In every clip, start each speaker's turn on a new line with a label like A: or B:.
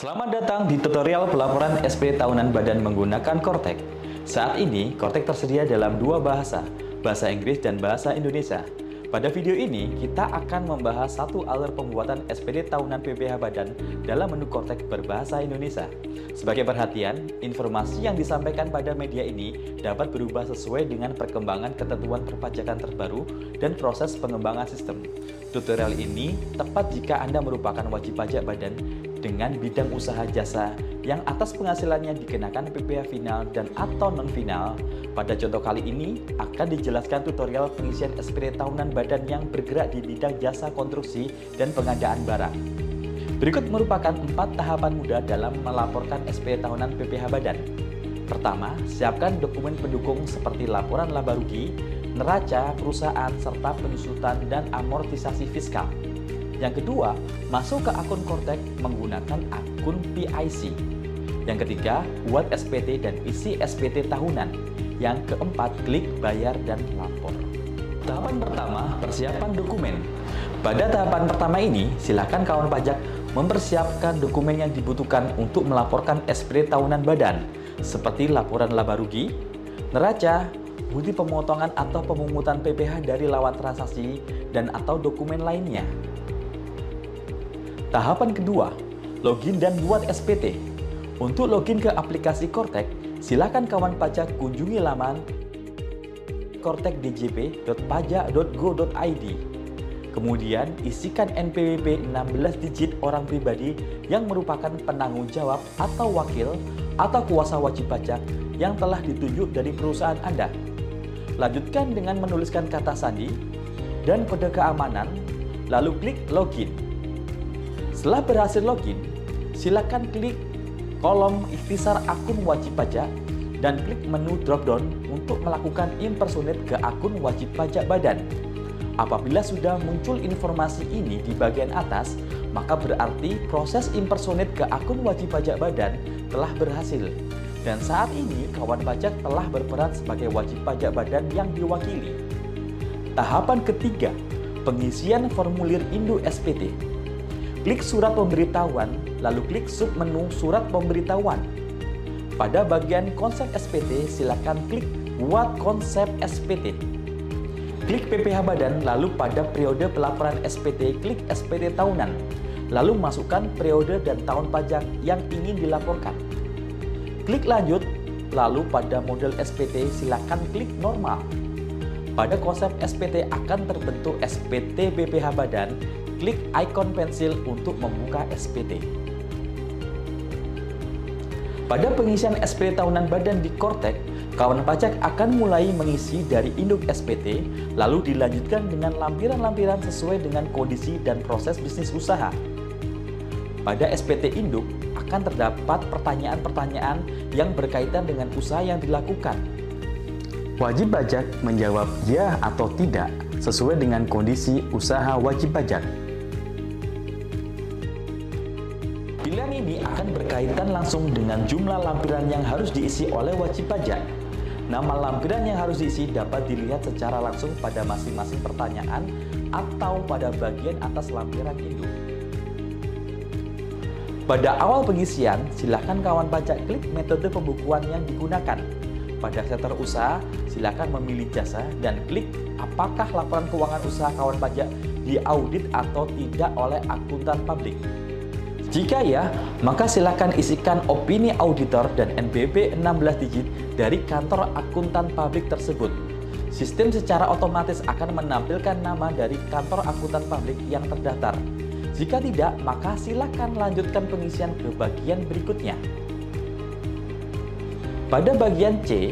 A: Selamat datang di tutorial pelaporan SPT tahunan badan menggunakan Kortek. Saat ini, Kortek tersedia dalam dua bahasa, bahasa Inggris dan bahasa Indonesia. Pada video ini, kita akan membahas satu alur pembuatan SPT tahunan PPh Badan dalam menu Kortek berbahasa Indonesia. Sebagai perhatian, informasi yang disampaikan pada media ini dapat berubah sesuai dengan perkembangan ketentuan perpajakan terbaru dan proses pengembangan sistem. Tutorial ini tepat jika Anda merupakan wajib pajak badan dengan bidang usaha jasa yang atas penghasilannya dikenakan PPh final dan atau non-final. Pada contoh kali ini akan dijelaskan tutorial pengisian SPT tahunan badan yang bergerak di bidang jasa konstruksi dan pengadaan barang. Berikut merupakan 4 tahapan mudah dalam melaporkan SPT tahunan PPh Badan. Pertama, siapkan dokumen pendukung seperti laporan laba rugi, neraca perusahaan, serta penyusutan dan amortisasi fiskal. Yang kedua, masuk ke akun Kortek menggunakan akun PIC. Yang ketiga, buat SPT dan isi SPT tahunan. Yang keempat, klik bayar dan lapor. Tahapan pertama, persiapan dokumen. Pada tahapan pertama ini, silakan kawan pajak mempersiapkan dokumen yang dibutuhkan untuk melaporkan SPT tahunan badan, seperti laporan laba rugi, neraca, bukti pemotongan atau pemungutan PPh dari lawan transaksi, dan atau dokumen lainnya. Tahapan kedua, login dan buat SPT. Untuk login ke aplikasi Kortek, silakan kawan pajak kunjungi laman kortekdjp.pajak.go.id. Kemudian isikan NPWP 16 digit orang pribadi yang merupakan penanggung jawab atau wakil atau kuasa wajib pajak yang telah ditunjuk dari perusahaan Anda. Lanjutkan dengan menuliskan kata sandi dan kode keamanan, lalu klik login. Setelah berhasil login, silakan klik kolom ikhtisar akun wajib pajak dan klik menu drop-down untuk melakukan impersonate ke akun wajib pajak badan. Apabila sudah muncul informasi ini di bagian atas, maka berarti proses impersonate ke akun wajib pajak badan telah berhasil. Dan saat ini kawan pajak telah berperan sebagai wajib pajak badan yang diwakili. Tahapan ketiga, pengisian formulir Induk SPT. Klik surat pemberitahuan, lalu klik submenu surat pemberitahuan. Pada bagian konsep SPT, silakan klik buat konsep SPT. Klik PPh Badan, lalu pada periode pelaporan SPT, klik SPT tahunan. Lalu masukkan periode dan tahun pajak yang ingin dilaporkan. Klik lanjut, lalu pada model SPT, silakan klik normal. Pada konsep SPT akan terbentuk SPT PPh Badan. Klik ikon pensil untuk membuka SPT. Pada pengisian SPT tahunan badan di Kortek, kawan pajak akan mulai mengisi dari induk SPT, lalu dilanjutkan dengan lampiran-lampiran sesuai dengan kondisi dan proses bisnis usaha. Pada SPT induk akan terdapat pertanyaan-pertanyaan yang berkaitan dengan usaha yang dilakukan. Wajib pajak menjawab ya atau tidak sesuai dengan kondisi usaha wajib pajak. Pilihan ini akan berkaitan langsung dengan jumlah lampiran yang harus diisi oleh wajib pajak. Nama lampiran yang harus diisi dapat dilihat secara langsung pada masing-masing pertanyaan atau pada bagian atas lampiran induk. Pada awal pengisian, silakan kawan pajak klik metode pembukuan yang digunakan. Pada sektor usaha, silakan memilih jasa dan klik apakah laporan keuangan usaha kawan pajak diaudit atau tidak oleh akuntan publik. Jika ya, maka silakan isikan opini auditor dan NPWP 16 digit dari kantor akuntan publik tersebut. Sistem secara otomatis akan menampilkan nama dari kantor akuntan publik yang terdaftar. Jika tidak, maka silakan lanjutkan pengisian ke bagian berikutnya. Pada bagian C,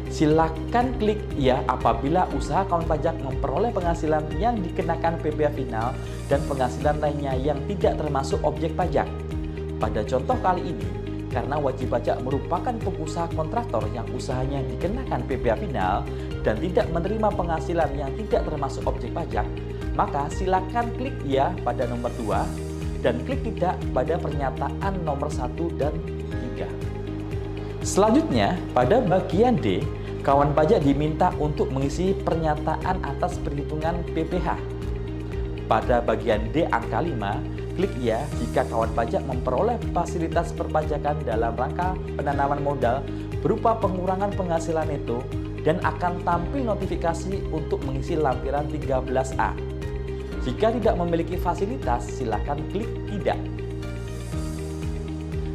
A: silakan klik ya apabila usaha kawan pajak memperoleh penghasilan yang dikenakan PPh final dan penghasilan lainnya yang tidak termasuk objek pajak. Pada contoh kali ini, karena wajib pajak merupakan pengusaha kontraktor yang usahanya dikenakan PPh final dan tidak menerima penghasilan yang tidak termasuk objek pajak, maka silakan klik ya pada nomor 2 dan klik tidak pada pernyataan nomor 1 dan 3. Selanjutnya, pada bagian D, kawan pajak diminta untuk mengisi pernyataan atas perhitungan PPh. Pada bagian D angka 5, klik ya jika kawan pajak memperoleh fasilitas perpajakan dalam rangka penanaman modal berupa pengurangan penghasilan neto dan akan tampil notifikasi untuk mengisi lampiran 13A. Jika tidak memiliki fasilitas, silakan klik tidak.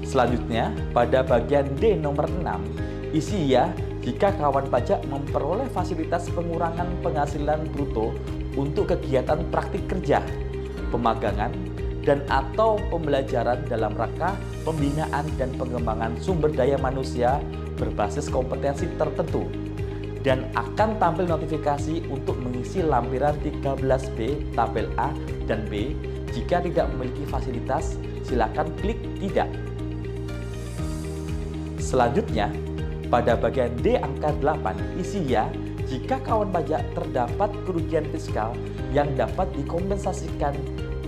A: Selanjutnya, pada bagian D nomor 6, isi ya jika kawan pajak memperoleh fasilitas pengurangan penghasilan bruto untuk kegiatan praktik kerja, pemagangan, dan atau pembelajaran dalam rangka pembinaan dan pengembangan sumber daya manusia berbasis kompetensi tertentu, dan akan tampil notifikasi untuk mengisi lampiran 13B tabel A dan B. Jika tidak memiliki fasilitas, silakan klik tidak. Selanjutnya, pada bagian D angka 8, isi ya jika kawan pajak terdapat kerugian fiskal yang dapat dikompensasikan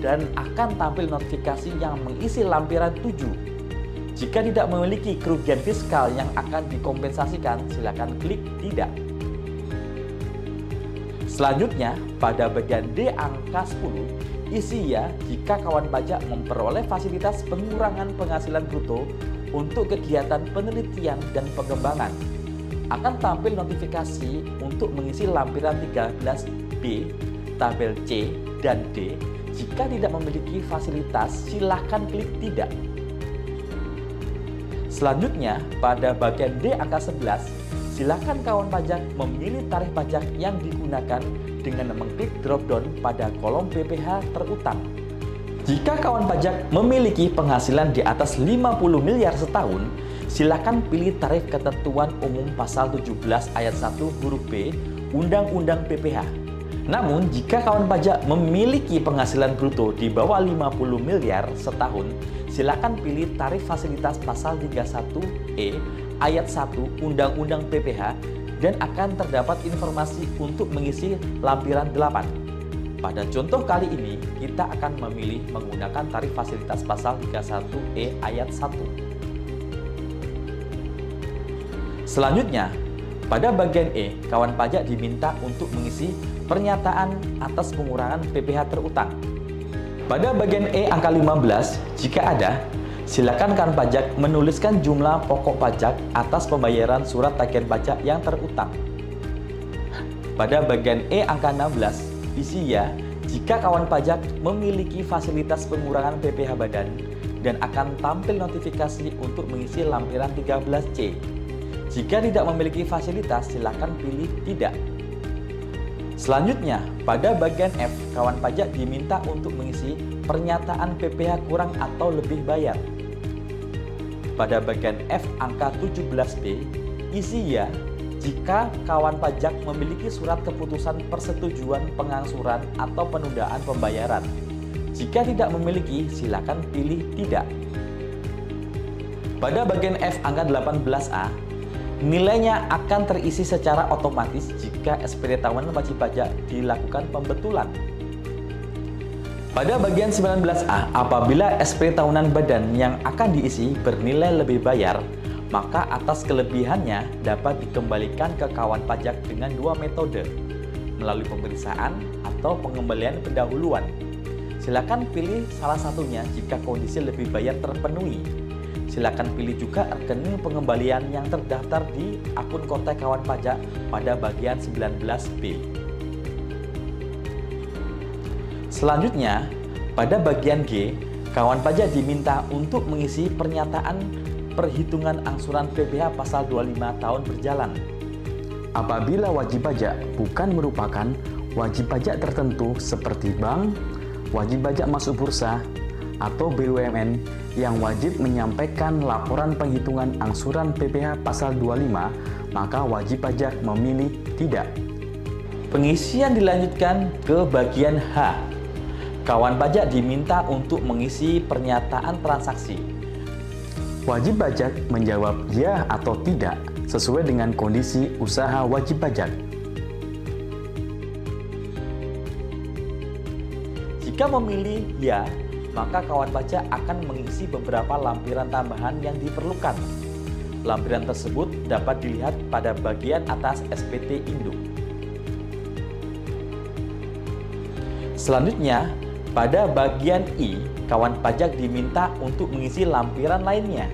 A: dan akan tampil notifikasi yang mengisi lampiran 7. Jika tidak memiliki kerugian fiskal yang akan dikompensasikan, silakan klik tidak. Selanjutnya, pada bagian D angka 10, isi ya jika kawan pajak memperoleh fasilitas pengurangan penghasilan bruto untuk kegiatan penelitian dan pengembangan. Akan tampil notifikasi untuk mengisi lampiran 13B, tabel C dan D. Jika tidak memiliki fasilitas, silahkan klik tidak. Selanjutnya, pada bagian D angka 11, silakan kawan pajak memilih tarif pajak yang digunakan dengan mengklik drop-down pada kolom PPh terutang. Jika kawan pajak memiliki penghasilan di atas 50 miliar setahun, silakan pilih tarif ketentuan umum pasal 17 ayat 1 huruf B Undang-Undang PPh. Namun, jika kawan pajak memiliki penghasilan bruto di bawah 50 miliar setahun, silakan pilih tarif fasilitas pasal 31E ayat 1 Undang-Undang PPh dan akan terdapat informasi untuk mengisi lampiran 8. Pada contoh kali ini, kita akan memilih menggunakan tarif fasilitas pasal 31E ayat 1. Selanjutnya, pada bagian E, kawan pajak diminta untuk mengisi pernyataan atas pengurangan PPh terutang. Pada bagian E angka 15, jika ada, silakan kawan pajak menuliskan jumlah pokok pajak atas pembayaran surat tagihan pajak yang terutang. Pada bagian E angka 16, isi ya jika kawan pajak memiliki fasilitas pengurangan PPh badan dan akan tampil notifikasi untuk mengisi lampiran 13C. Jika tidak memiliki fasilitas, silakan pilih tidak. Selanjutnya, pada bagian F, kawan pajak diminta untuk mengisi pernyataan PPh kurang atau lebih bayar. Pada bagian F angka 17B, isi ya jika kawan pajak memiliki surat keputusan persetujuan pengangsuran atau penundaan pembayaran. Jika tidak memiliki, silakan pilih tidak. Pada bagian F angka 18A, nilainya akan terisi secara otomatis jika SPT tahunan wajib pajak dilakukan pembetulan. Pada bagian 19A, apabila SPT tahunan badan yang akan diisi bernilai lebih bayar, maka atas kelebihannya dapat dikembalikan ke kawan pajak dengan dua metode, melalui pemeriksaan atau pengembalian pendahuluan. Silakan pilih salah satunya jika kondisi lebih bayar terpenuhi. Silakan pilih juga rekening pengembalian yang terdaftar di akun kontak kawan pajak pada bagian 19B. Selanjutnya, pada bagian G, kawan pajak diminta untuk mengisi pernyataan perhitungan angsuran PPh pasal 25 tahun berjalan. Apabila wajib pajak bukan merupakan wajib pajak tertentu seperti bank, wajib pajak masuk bursa, atau BUMN yang wajib menyampaikan laporan penghitungan angsuran PPh pasal 25, maka wajib pajak memilih tidak. Pengisian dilanjutkan ke bagian H. Kawan pajak diminta untuk mengisi pernyataan transaksi. Wajib pajak menjawab ya atau tidak sesuai dengan kondisi usaha wajib pajak. Jika memilih ya, maka kawan pajak akan mengisi beberapa lampiran tambahan yang diperlukan. Lampiran tersebut dapat dilihat pada bagian atas SPT Induk. Selanjutnya, pada bagian I, kawan pajak diminta untuk mengisi lampiran lainnya.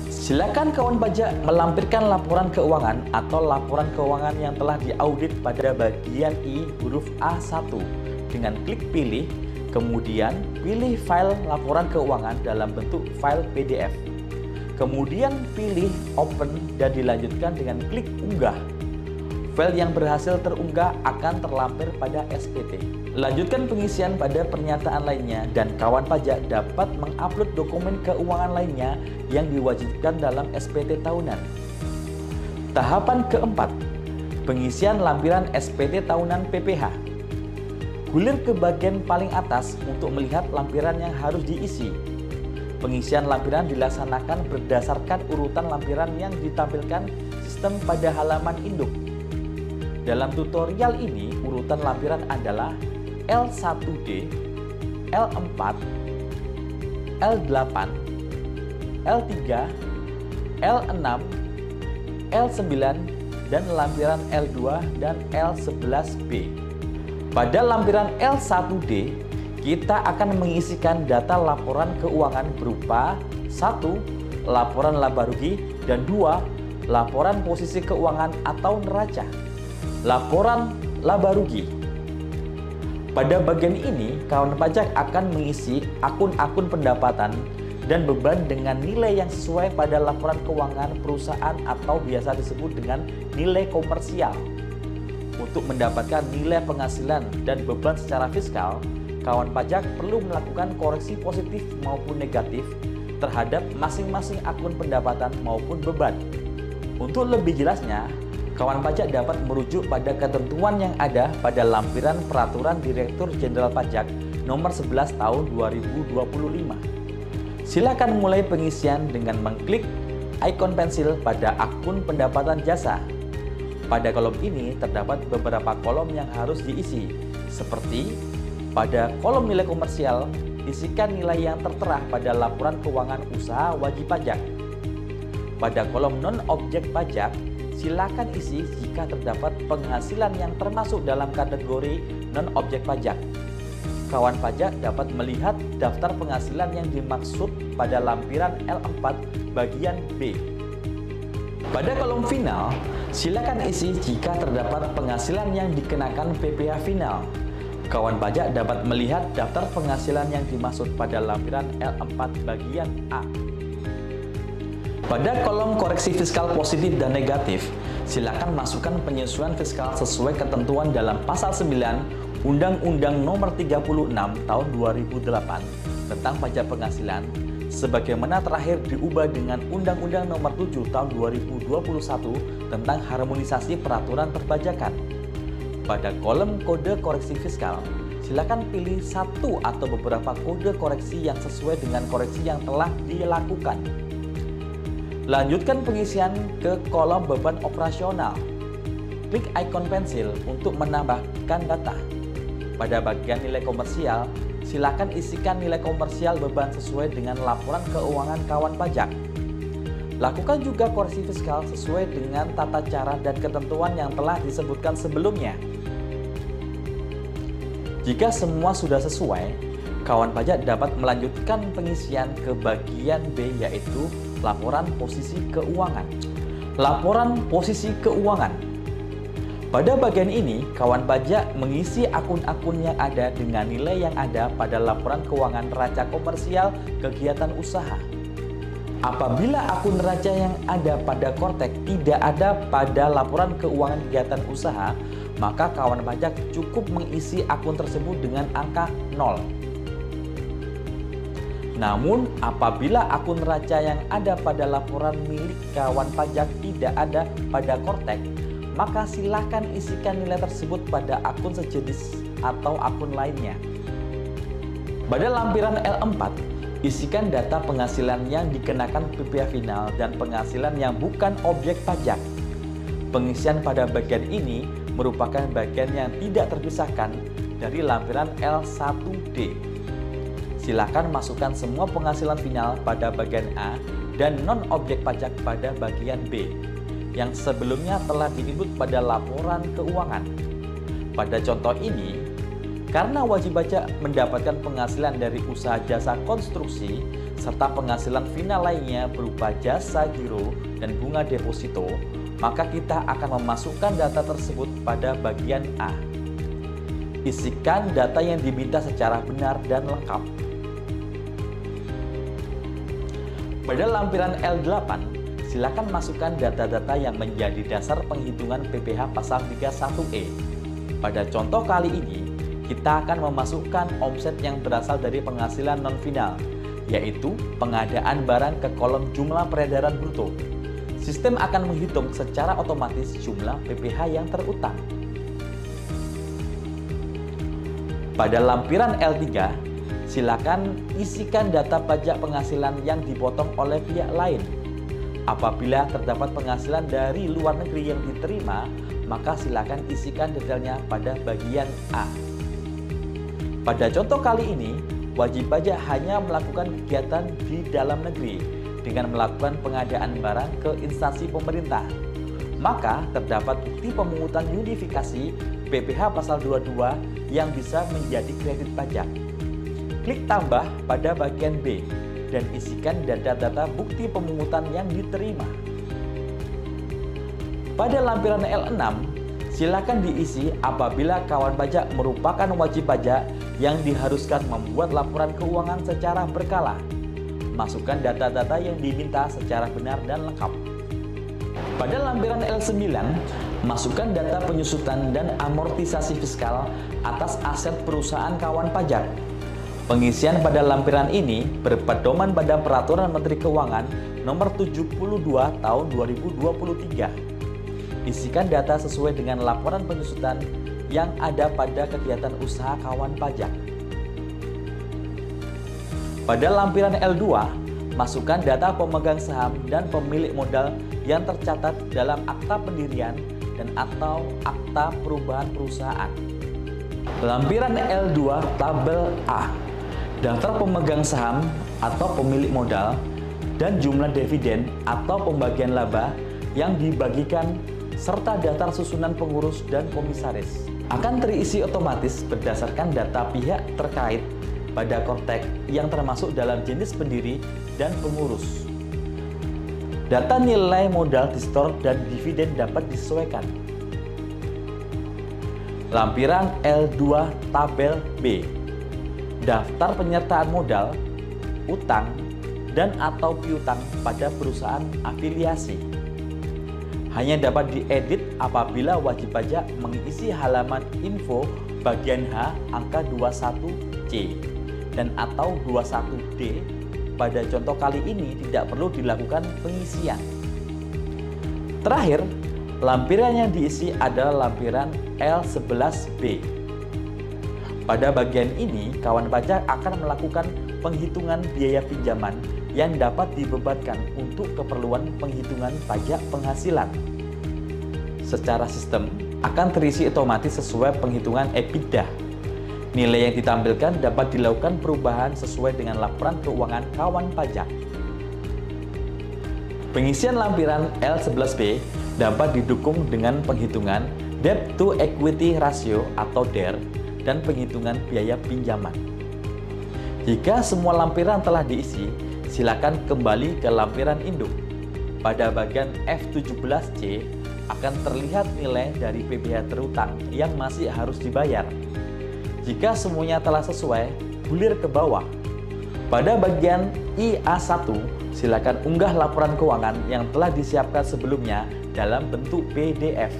A: Silakan kawan pajak melampirkan laporan keuangan atau laporan keuangan yang telah diaudit pada bagian I huruf A1 dengan klik pilih, kemudian pilih file laporan keuangan dalam bentuk file PDF. Kemudian pilih open dan dilanjutkan dengan klik unggah. File yang berhasil terunggah akan terlampir pada SPT. Lanjutkan pengisian pada pernyataan lainnya dan kawan pajak dapat mengupload dokumen keuangan lainnya yang diwajibkan dalam SPT tahunan. Tahapan keempat, pengisian lampiran SPT tahunan PPH. Gulir ke bagian paling atas untuk melihat lampiran yang harus diisi. Pengisian lampiran dilaksanakan berdasarkan urutan lampiran yang ditampilkan sistem pada halaman induk. Dalam tutorial ini, urutan lampiran adalah L1D, L4, L8, L3, L6, L9, dan lampiran L2 dan L11B. Pada lampiran L1D, kita akan mengisikan data laporan keuangan berupa 1. Laporan laba rugi dan 2. Laporan posisi keuangan atau neraca. Laporan laba rugi. Pada bagian ini, kawan pajak akan mengisi akun-akun pendapatan dan beban dengan nilai yang sesuai pada laporan keuangan perusahaan atau biasa disebut dengan nilai komersial. Untuk mendapatkan nilai penghasilan dan beban secara fiskal, kawan pajak perlu melakukan koreksi positif maupun negatif terhadap masing-masing akun pendapatan maupun beban. Untuk lebih jelasnya, kawan pajak dapat merujuk pada ketentuan yang ada pada lampiran Peraturan Direktur Jenderal Pajak Nomor 11 Tahun 2025. Silakan mulai pengisian dengan mengklik ikon pensil pada akun pendapatan jasa. Pada kolom ini terdapat beberapa kolom yang harus diisi, seperti pada kolom nilai komersial, isikan nilai yang tertera pada laporan keuangan usaha wajib pajak. Pada kolom non-objek pajak, silakan isi jika terdapat penghasilan yang termasuk dalam kategori non-objek pajak. Kawan pajak dapat melihat daftar penghasilan yang dimaksud pada lampiran L4 bagian B. Pada kolom final, silakan isi jika terdapat penghasilan yang dikenakan PPh final. Kawan pajak dapat melihat daftar penghasilan yang dimaksud pada lampiran L4 bagian A. Pada kolom koreksi fiskal positif dan negatif, silakan masukkan penyesuaian fiskal sesuai ketentuan dalam Pasal 9 Undang-Undang Nomor 36 Tahun 2008 tentang pajak penghasilan, sebagaimana terakhir diubah dengan Undang-Undang Nomor 7 Tahun 2021 tentang harmonisasi peraturan perpajakan. Pada kolom kode koreksi fiskal, silakan pilih satu atau beberapa kode koreksi yang sesuai dengan koreksi yang telah dilakukan. Lanjutkan pengisian ke kolom beban operasional. Klik ikon pensil untuk menambahkan data. Pada bagian nilai komersial, silakan isikan nilai komersial beban sesuai dengan laporan keuangan kawan pajak. Lakukan juga koreksi fiskal sesuai dengan tata cara dan ketentuan yang telah disebutkan sebelumnya. Jika semua sudah sesuai, kawan pajak dapat melanjutkan pengisian ke bagian B, yaitu laporan posisi keuangan. Laporan posisi keuangan. Pada bagian ini, kawan pajak mengisi akun-akun yang ada dengan nilai yang ada pada laporan keuangan neraca komersial kegiatan usaha. Apabila akun neraca yang ada pada Kortek tidak ada pada laporan keuangan kegiatan usaha, maka kawan pajak cukup mengisi akun tersebut dengan angka 0. Namun, apabila akun neraca yang ada pada laporan milik kawan pajak tidak ada pada Kortek, maka silakan isikan nilai tersebut pada akun sejenis atau akun lainnya. Pada lampiran L4, isikan data penghasilan yang dikenakan PPh final dan penghasilan yang bukan objek pajak. Pengisian pada bagian ini merupakan bagian yang tidak terpisahkan dari lampiran L1D. Silakan masukkan semua penghasilan final pada bagian A dan non-objek pajak pada bagian B, yang sebelumnya telah diinput pada laporan keuangan. Pada contoh ini, Karena wajib pajak mendapatkan penghasilan dari usaha jasa konstruksi serta penghasilan final lainnya berupa jasa giro dan bunga deposito, maka kita akan memasukkan data tersebut pada bagian A. Isikan data yang diminta secara benar dan lengkap. Pada lampiran L8, silakan masukkan data-data yang menjadi dasar penghitungan PPh pasal 31E. Pada contoh kali ini, kita akan memasukkan omset yang berasal dari penghasilan non-final, yaitu pengadaan barang ke kolom jumlah peredaran bruto. Sistem akan menghitung secara otomatis jumlah PPh yang terutang. Pada lampiran L3, silakan isikan data pajak penghasilan yang dipotong oleh pihak lain. Apabila terdapat penghasilan dari luar negeri yang diterima, maka silakan isikan detailnya pada bagian A. Pada contoh kali ini, wajib pajak hanya melakukan kegiatan di dalam negeri dengan melakukan pengadaan barang ke instansi pemerintah. Maka terdapat bukti pemungutan unifikasi PPh pasal 22 yang bisa menjadi kredit pajak. Klik tambah pada bagian B dan isikan data-data bukti pemungutan yang diterima. Pada lampiran L6, silakan diisi apabila kawan pajak merupakan wajib pajak yang diharuskan membuat laporan keuangan secara berkala. Masukkan data-data yang diminta secara benar dan lengkap. Pada lampiran L9, masukkan data penyusutan dan amortisasi fiskal atas aset perusahaan kawan pajak. Pengisian pada lampiran ini berpedoman pada Peraturan Menteri Keuangan Nomor 72 Tahun 2023. Isikan data sesuai dengan laporan penyusutan yang ada pada kegiatan usaha kawan pajak. Pada lampiran L2, masukkan data pemegang saham dan pemilik modal yang tercatat dalam akta pendirian dan atau akta perubahan perusahaan. Lampiran L2 tabel A, daftar pemegang saham atau pemilik modal dan jumlah dividen atau pembagian laba yang dibagikan serta daftar susunan pengurus dan komisaris. Akan terisi otomatis berdasarkan data pihak terkait pada Kortek yang termasuk dalam jenis pendiri dan pengurus. Data nilai modal di store dan dividen dapat disesuaikan. Lampiran L2 tabel B, daftar penyertaan modal, utang, dan atau piutang pada perusahaan afiliasi. Hanya dapat diedit apabila wajib pajak mengisi halaman info bagian H angka 21C dan atau 21D. Pada contoh kali ini tidak perlu dilakukan pengisian. Terakhir, lampiran yang diisi adalah lampiran L11B. Pada bagian ini, kawan pajak akan melakukan penghitungan biaya pinjaman yang dapat dibebankan untuk keperluan penghitungan pajak penghasilan. Secara sistem akan terisi otomatis sesuai penghitungan EBITDA. Nilai yang ditampilkan dapat dilakukan perubahan sesuai dengan laporan keuangan kawan pajak. Pengisian lampiran L11B dapat didukung dengan penghitungan Debt to Equity Ratio atau DER dan penghitungan biaya pinjaman. Jika semua lampiran telah diisi, silakan kembali ke lampiran induk. Pada bagian F17C akan terlihat nilai dari PPh terutang yang masih harus dibayar. Jika semuanya telah sesuai, gulir ke bawah. Pada bagian IA1, silakan unggah laporan keuangan yang telah disiapkan sebelumnya dalam bentuk PDF.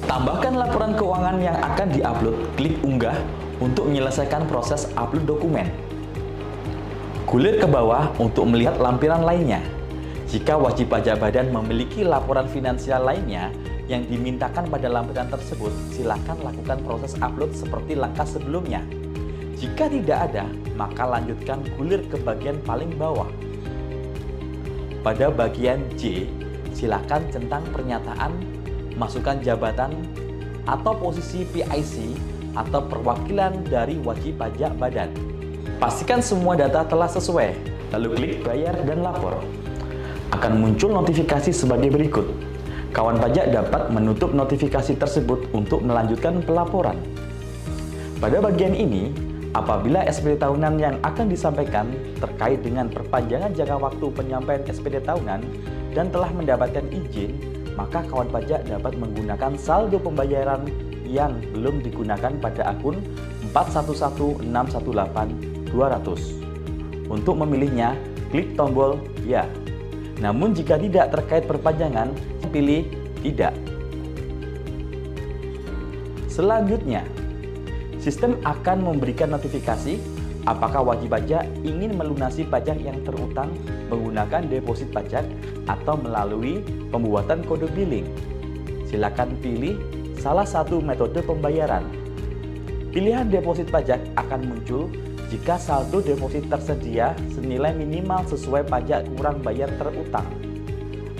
A: Tambahkan laporan keuangan yang akan diupload, klik unggah untuk menyelesaikan proses upload dokumen. Gulir ke bawah untuk melihat lampiran lainnya. Jika wajib pajak badan memiliki laporan finansial lainnya yang dimintakan pada lampiran tersebut, silakan lakukan proses upload seperti langkah sebelumnya. Jika tidak ada, maka lanjutkan gulir ke bagian paling bawah. Pada bagian J, silakan centang pernyataan, masukkan jabatan atau posisi PIC atau perwakilan dari wajib pajak badan. Pastikan semua data telah sesuai, lalu klik bayar dan lapor. Akan muncul notifikasi sebagai berikut. Kawan pajak dapat menutup notifikasi tersebut untuk melanjutkan pelaporan. Pada bagian ini, apabila SPT tahunan yang akan disampaikan terkait dengan perpanjangan jangka waktu penyampaian SPT tahunan dan telah mendapatkan izin, maka kawan pajak dapat menggunakan saldo pembayaran yang belum digunakan pada akun 411618-200. Untuk memilihnya, klik tombol Ya. Namun jika tidak terkait perpanjangan, pilih Tidak. Selanjutnya, sistem akan memberikan notifikasi apakah wajib pajak ingin melunasi pajak yang terutang menggunakan deposit pajak atau melalui pembuatan kode billing. Silakan pilih salah satu metode pembayaran. Pilihan deposit pajak akan muncul jika saldo deposit tersedia senilai minimal sesuai pajak kurang bayar terutang.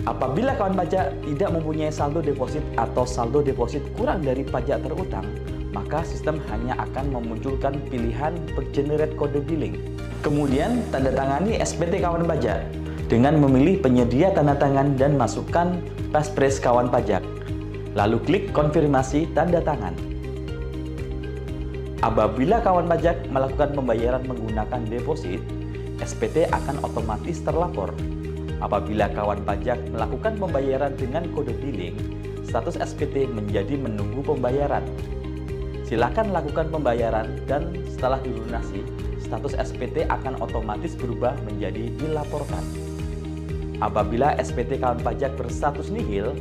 A: Apabila kawan pajak tidak mempunyai saldo deposit atau saldo deposit kurang dari pajak terutang, maka sistem hanya akan memunculkan pilihan generate kode billing. Kemudian, tanda tangani SPT kawan pajak dengan memilih penyedia tanda tangan dan masukkan passphrase kawan pajak. Lalu klik konfirmasi tanda tangan. Apabila kawan pajak melakukan pembayaran menggunakan deposit, SPT akan otomatis terlapor. Apabila kawan pajak melakukan pembayaran dengan kode billing, status SPT menjadi menunggu pembayaran. Silakan lakukan pembayaran dan setelah dilunasi, status SPT akan otomatis berubah menjadi dilaporkan. Apabila SPT kawan pajak berstatus nihil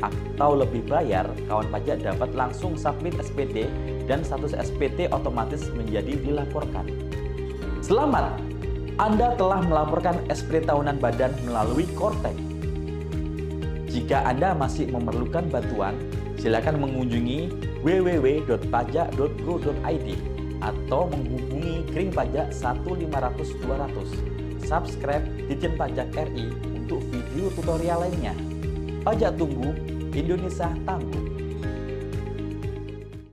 A: atau lebih bayar, kawan pajak dapat langsung submit SPT dan status SPT otomatis menjadi dilaporkan. Selamat! Anda telah melaporkan SPT tahunan badan melalui Kortek. Jika Anda masih memerlukan bantuan, silakan mengunjungi www.pajak.go.id atau menghubungi Kring Pajak 1500200. Subscribe Ditjen Pajak RI untuk video tutorial lainnya. Pajak tunggu, Indonesia tangguh.